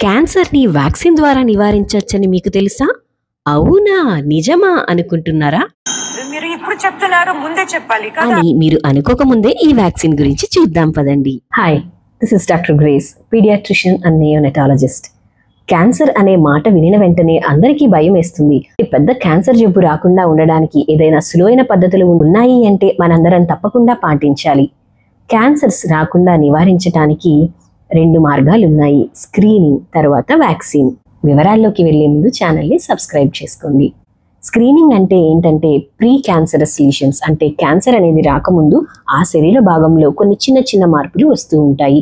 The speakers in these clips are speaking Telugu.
క్యాన్సర్ని వ్యాక్సిన్ ద్వారా నివారించవచ్చని మీకు తెలుసా? అవునా, నిజమా అనుకుంటున్నారా? మీరు ఇప్పుడు చెప్తున్నారు, ముందే చెప్పాలి కదా అని మీరు అనుకోకముందే ఈ వ్యాక్సిన్ గురించి చూద్దాం పదండి. Hi, this is doctor Grace, paediatrician and neonatologist. Cancer అనే మాట వినిన వెంటనే అందరికీ భయం వేస్తుంది. పెద్ద క్యాన్సర్ జబ్బు రాకుండా ఉండడానికి ఏదైనా సులువైన పద్ధతులు ఉన్నాయి అంటే మనందరం తప్పకుండా పాటించాలి. క్యాన్సర్స్ రాకుండా నివారించడానికి 2 మార్గాలు ఉన్నాయి: స్క్రీనింగ్, తర్వాత వ్యాక్సిన్. వివరాల్లోకి వెళ్లే ముందు ఛానల్ని సబ్స్క్రైబ్ చేసుకోండి. స్క్రీనింగ్ అంటే ఏంటంటే ప్రీ క్యాన్సరస్ లీషన్స్, అంటే క్యాన్సర్ అనేది రాకముందు ఆ శరీర భాగంలో కొన్ని చిన్న చిన్న మార్పులు వస్తూ ఉంటాయి.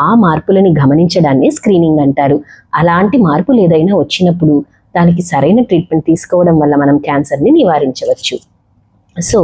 ఆ మార్పులని గమనించడాన్ని స్క్రీనింగ్ అంటారు. అలాంటి మార్పులు ఏదైనా వచ్చినప్పుడు దానికి సరైన ట్రీట్మెంట్ తీసుకోవడం వల్ల మనం క్యాన్సర్ని నివారించవచ్చు. సో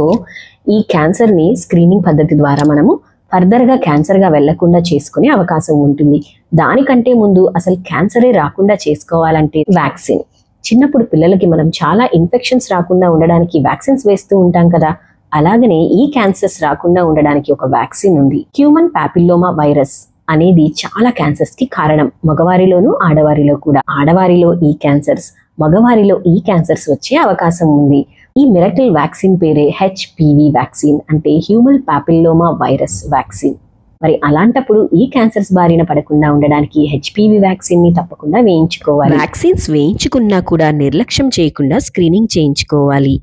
ఈ క్యాన్సర్ని స్క్రీనింగ్ పద్ధతి ద్వారా మనము ఫర్దర్గా క్యాన్సర్గా వెళ్లకుండా చేసుకునే అవకాశం ఉంటుంది. దానికంటే ముందు అసలు క్యాన్సరే రాకుండా చేసుకోవాలంటే వ్యాక్సిన్. చిన్నప్పుడు పిల్లలకి మనం చాలా ఇన్ఫెక్షన్స్ రాకుండా ఉండడానికి వ్యాక్సిన్స్ వేస్తూ ఉంటాం కదా, అలాగనే ఈ క్యాన్సర్స్ రాకుండా ఉండడానికి ఒక వ్యాక్సిన్ ఉంది. హ్యూమన్ పాపిల్లోమా వైరస్ అనేది చాలా క్యాన్సర్స్ కి కారణం. మగవారిలోనూ ఆడవారిలో కూడా. ఆడవారిలో ఈ క్యాన్సర్స్, మగవారిలో ఈ క్యాన్సర్స్ వచ్చే అవకాశం ఉంది. ఈ మిరకిల్ వ్యాక్సిన్ పేరే HPV వ్యాక్సిన్, అంటే హ్యూమన్ పాపిల్లోమా వైరస్ వ్యాక్సిన్. మరి అలాంటప్పుడు ఈ క్యాన్సర్స్ బారిన పడకుండా ఉండడానికి HPV వ్యాక్సిన్ ని తప్పకుండా వేయించుకోవాలి. వ్యాక్సిన్స్ వేయించుకున్నా కూడా నిర్లక్ష్యం చేయకుండా స్క్రీనింగ్ చేయించుకోవాలి.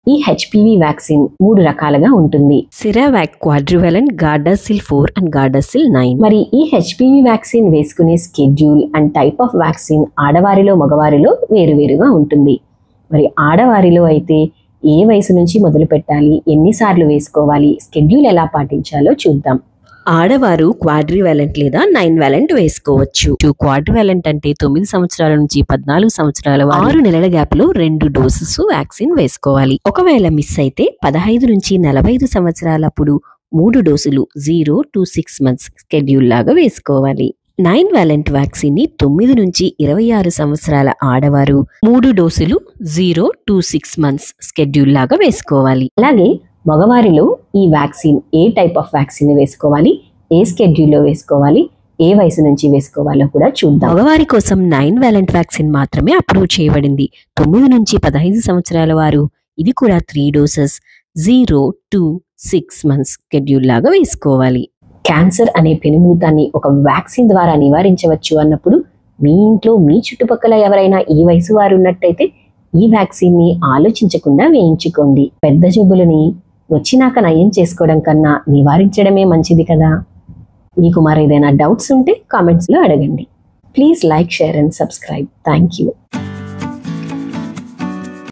ఈ HPV వ్యాక్సిన్ 3 రకాలుగా ఉంటుంది: Cervarix, quadrivalent, Gardasil 4 and Gardasil 9. మరి ఈ HPV వ్యాక్సిన్ వేసుకునే schedule and type of vaccine ఆడవారిలో మగవారిలో వేరువేరుగా ఉంటుంది. మరి ఆడవారిలో అయితే ఏ వయసు నుంచి మొదలు పెట్టాలి, ఎన్నిసార్లు వేసుకోవాలి, స్కెడ్యూల్ ఎలా పాటించాలో చూద్దాం. ఆడవారు క్వాడ్రివాలెంట్ లేదా 9 వాలెంట్ వేసుకోవచ్చు. క్వాడ్రివాలెంట్ అంటే 9 సంవత్సరాల నుంచి 14 సంవత్సరాల 6 నెలల గ్యాప్ లో 2 డోసెస్ వ్యాక్సిన్ వేసుకోవాలి. ఒకవేళ మిస్ అయితే 15 నుంచి 45 సంవత్సరాలప్పుడు 3 డోసులు 0 to 6 months స్కెడ్యూల్ లాగా వేసుకోవాలి. 9 వాలెంట్ వ్యాక్సిన్ ని 9 నుంచి 26 సంవత్సరాల ఆడవారు 3 డోసులు 0 to 6 months స్కెడ్యూల్ లాగా వేసుకోవాలి. అలాగే మగవారిలో ఈ vaccine A type of vaccine వేసుకోవాలి, ఏ స్కెడ్యూల్లో వేసుకోవాలి, ఏ వయసు నుంచి వేసుకోవాలో కూడా చూద్దాం. మగవారి కోసం 9 వాలెంట్ వ్యాక్సిన్ మాత్రమే అప్రూవ్ చేయబడింది. 9 నుంచి 15 సంవత్సరాల వారు ఇది కూడా 3 డోసెస్ 0 to 6 months స్కెడ్యూల్ లాగా వేసుకోవాలి. క్యాన్సర్ అనే పెనుభూతాన్ని ఒక వ్యాక్సిన్ ద్వారా నివారించవచ్చు అన్నప్పుడు మీ ఇంట్లో మీ చుట్టుపక్కల ఎవరైనా ఈ వయసు వారు ఉన్నట్టయితే ఈ వ్యాక్సిన్ ని ఆలోచించకుండా వేయించుకోండి. పెద్ద జబ్బులని వచ్చినాక నయం చేసుకోవడం కన్నా నివారించడమే మంచిది కదా. మీకు మరేదైనా డౌట్స్ ఉంటే కామెంట్స్లో అడగండి. Please like, share and subscribe. Thank you.